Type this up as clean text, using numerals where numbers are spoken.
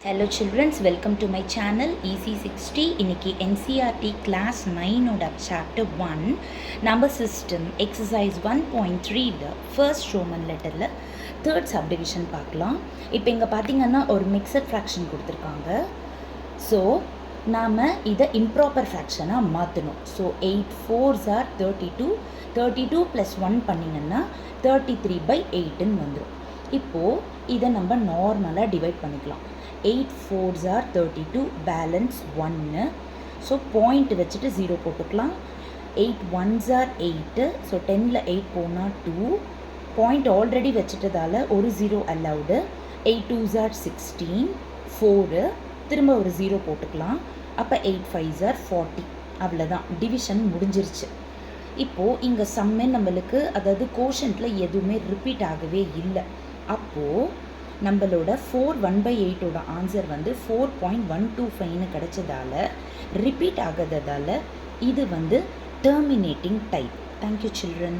Hello children, welcome to my channel EC60. இன்னைக்கு NCERT class 9 ஓட chapter 1 number system exercise 1.3ல first Roman letterல third subdivision பார்க்கலாம். இப்போ இங்க பாத்தீங்கன்னா ஒரு mixed fraction கொடுத்திருக்காங்க. So நாம இதை improper fractionஆ மாத்தணும். So 8 4s are 32. 32 plus 1 பண்ணீங்கன்னா 33/8 ன்னு வந்துரும். இப்போ இதை நம்ம நார்மலா டிவைட் பண்ணிக்கலாம். 8 4s are 32, balance 1. So point வச்சுட்டு 0 போட்டுக்கலாம். 8 1s are 8, so 10ல 8 போனா 2. Point already வச்சுட்டதால ஒரு 0 allowed. 8 2s are 16, 4 திரும்ப ஒரு 0 போட்டுக்கலாம். அப்ப 8 5s are 40. அவ்வளவுதான், டிவிஷன் முடிஞ்சிருச்சு. இப்போ இங்க சம்மே நம்மளுக்கு அதாவது கோஷன்ட்ல எதுவுமே ரிப்பீட் ஆகவே இல்லை. அப்போ நம்மளோட 4 1/8 ஓட ஆன்சர் வந்து 4.125ன்னு கிடைச்சதால ரிப்பீட் ஆகாததால இது வந்து டெர்மினேட்டிங் டைப். Thank you children.